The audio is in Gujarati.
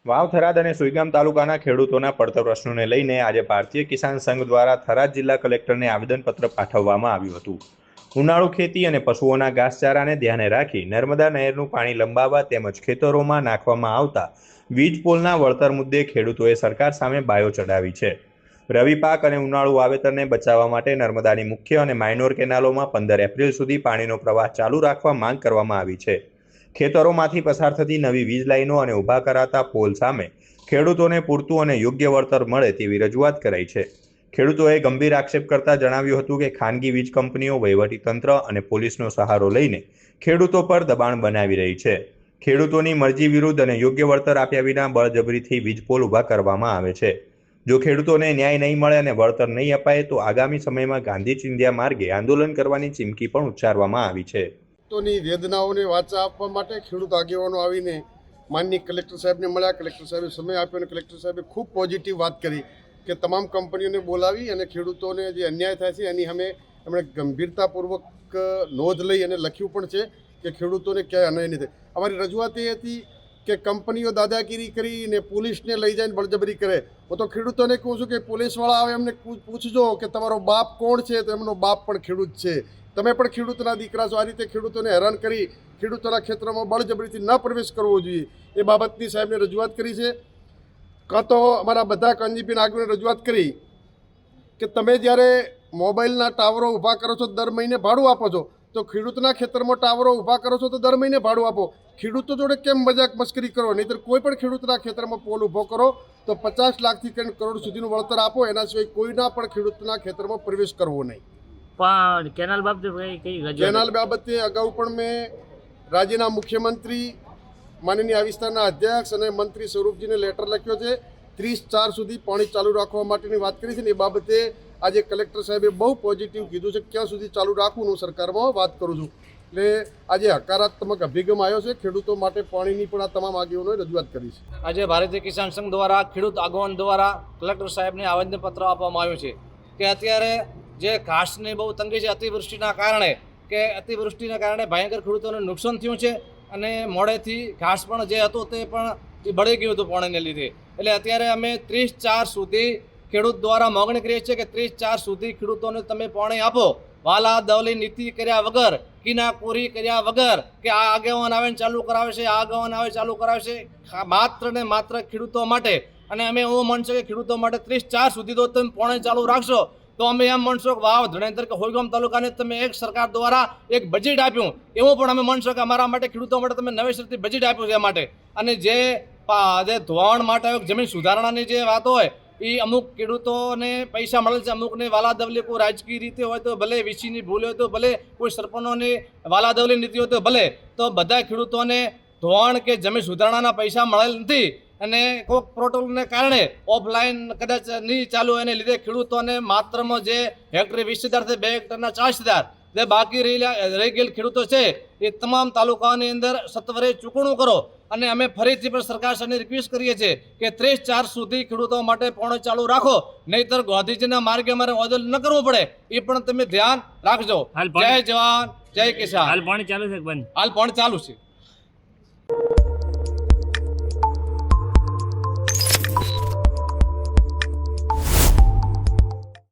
વાવ થરાદ અને સુઈગામ તાલુકાના ખેડૂતોના પડતર પ્રશ્નોને લઈને આજે ભારતીય કિસાન સંઘ દ્વારા થરાદ જિલ્લા કલેક્ટરને આવેદનપત્ર પાઠવવામાં આવ્યું હતું। ઉનાળુ ખેતી અને પશુઓના ઘાસચારાને ધ્યાને રાખી નર્મદા નહેરનું પાણી લંબાવવા તેમજ ખેતરોમાં નાખવામાં આવતા વીજ પોલના વળતર મુદ્દે ખેડૂતોએ સરકાર સામે બાયો ચડાવી છે। રવિ પાક અને ઉનાળુ વાવેતરને બચાવવા માટે નર્મદાની મુખ્ય અને માઇનોર કેનાલોમાં 15 એપ્રિલ સુધી પાણીનો પ્રવાહ ચાલુ રાખવા માંગ કરવામાં આવી છે। ખેતરોમાંથી પસાર થતી નવી વીજ લાઇનો અને ઊભા કરાતા પોલ સામે ખેડૂતોને પૂરતું અને યોગ્ય વળતર મળે તેવી રજૂઆત કરાઈ છે। ખેડૂતોએ ગંભીર આક્ષેપ કરતા જણાવ્યું હતું કે ખાનગી વીજ કંપનીઓ વહીવટીતંત્ર અને પોલીસનો સહારો લઈને ખેડૂતો પર દબાણ બનાવી રહી છે। ખેડૂતોની મરજી વિરુદ્ધ અને યોગ્ય વળતર આપ્યા વિના બળજબરીથી વીજ પોલ ઊભા કરવામાં આવે છે। જો ખેડૂતોને ન્યાય નહીં મળે અને વળતર નહીં અપાય તો આગામી સમયમાં ગાંધી ચિંધ્યા માર્ગે આંદોલન કરવાની ચીમકી પણ ઉચ્ચારવામાં આવી છે। ખેડૂતોની વેદનાઓને વાચા આપવા માટે ખેડૂત આગેવાનો આવીને માનનીય કલેક્ટર સાહેબને મળ્યા। કલેક્ટર સાહેબે સમય આપ્યો અને કલેક્ટર સાહેબે ખૂબ પોઝિટિવ વાત કરી કે તમામ કંપનીઓને બોલાવી અને ખેડૂતોને જે અન્યાય થાય છે એની એમણે ગંભીરતાપૂર્વક નોંધ લઈ અને લખ્યું પણ છે કે ખેડૂતોને ક્યાંય અન્યાય નહીં થાય। અમારી રજૂઆત એ હતી કે કંપનીઓ દાદાગીરી કરીને પોલીસને લઈ જઈને બળજબરી કરે। હું તો ખેડૂતોને કહું છું કે પોલીસવાળા આવે એમને પૂછજો કે તમારો બાપ કોણ છે, તો એમનો બાપ પણ ખેડૂત છે, તમે પણ ખેડૂતના દીકરા છો। આ રીતે ખેડૂતોને હેરાન કરી ખેડૂતોના ક્ષેત્રમાં બળજબરીથી ન પ્રવેશ કરવો જોઈએ એ બાબતની સાહેબને રજૂઆત કરી છે। કાં તો અમારા બધા કંજીપીના આગળને રજૂઆત કરી કે તમે જ્યારે મોબાઈલના ટાવરો ઊભા કરો છો દર મહિને ભાડું આપો છો, તો ખેડૂતના ખેતરમાં ટાવરો ઊભા કરો છો તો દર મહિને ભાડું આપો। ખેડૂતો જોડે કેમ મજાક મસ્કરી કરો? નહીંતર કોઈ પણ ખેડૂતના ખેતરમાં પોલ ઊભો કરો તો 50 લાખથી કરોડ સુધીનું વળતર આપો, એના સિવાય કોઈના પણ ખેડૂતના ખેતરમાં પ્રવેશ કરવો નહીં। પણ કેનાલ બાબતે કેનાલ બાબતે અગાઉ પણ મેં રાજ્યના મુખ્યમંત્રી માનનીય આ વિસ્તારના અધ્યક્ષ અને મંત્રી સ્વરૂપજીને લેટર લખ્યો છે। 30/4 સુધી પાણી ચાલુ રાખવા માટેની વાત કરી છે ને એ બાબતે આજે કલેક્ટર સાહેબે બહુ પોઝિટિવ કીધું છે ક્યાં સુધી ચાલુ રાખવું હું સરકારમાં વાત કરું છું। એટલે આજે હકારાત્મક અભિગમ આવ્યો છે। ખેડૂતો માટે પાણીની પણ આ તમામ આગેવાનોએ રજૂઆત કરી છે। આજે ભારતીય કિસાન સંઘ દ્વારા ખેડૂત આગેવાન દ્વારા કલેક્ટર સાહેબને આવેદનપત્ર આપવામાં આવ્યું છે કે અત્યારે જે ઘાસની બહુ તંગી છે અતિવૃષ્ટિના કારણે ભયંકર ખેડૂતોને નુકસાન થયું છે અને મોડેથી ઘાસ પણ જે હતું તે પણ બળી ગયું હતું પાણીને લીધે। એટલે અત્યારે અમે 30/4 સુધી ખેડૂત દ્વારા માગણી કરીએ છીએ કે 30/4 સુધી ખેડૂતોને તમે પાણી આપો, વાલા દવલી નીતિ કર્યા વગર, કિનાકોરી કર્યા વગર કે આ આગેવાન આવે ચાલુ કરાવે છે, આ આગેવાન આવે ચાલુ કરાવે છે, માત્ર ને માત્ર ખેડૂતો માટે। અને અમે એવું માનશું કે ખેડૂતો માટે 30/4 સુધી તો તમે પાણી ચાલુ રાખશો તો અમે એમ માનશો કે વાવ ધણેતર કે હોયગામ તાલુકાને તમે એક સરકાર દ્વારા એક બજેટ આપ્યું એવું પણ અમે માનશો કે અમારા માટે ખેડૂતો માટે તમે નવેસરથી બજેટ આપ્યું છે એ માટે। અને જે ધોવાણ માટે જમીન સુધારણાની જે વાત હોય એ અમુક ખેડૂતોને પૈસા મળે છે, અમુકને વાલાદવલી કોઈ રાજકીય રીતે હોય તો ભલે, વીસીની ભૂલ હોય તો ભલે, કોઈ સરપંચોની વાલાદવલી નીતિ હોય તો ભલે, તો બધા ખેડૂતોને ધોવાણ કે જમીન સુધારણાના પૈસા મળેલ નથી। અને કોઈક પ્રોટોકોલને કારણે ઓફલાઈન કદાચ નહીં ચાલુ એને લીધે ખેડૂતોને માત્રમાં જે હેક્ટરે 20,000 થી 2 હેક્ટરના 40,000 જે બાકી રહી ગયેલ ખેડૂતો છે એ તમામ તાલુકાઓની અંદર સત્વરે ચૂકવણું કરો। અને અમે ફરીથી પણ સરકાર સાથે રિક્વેસ્ટ કરીએ છીએ કે 30/4 સુધી ખેડૂતો માટે પાણી ચાલુ રાખો, નહીંતર ગાંધીજીના માર્ગે અમારે આંદોલન ન કરવું પડે એ પણ તમે ધ્યાન રાખજો। જય જવાન જય કિસાન। હાલ પાણી ચાલુ છે? હાલ પાણી ચાલુ છે।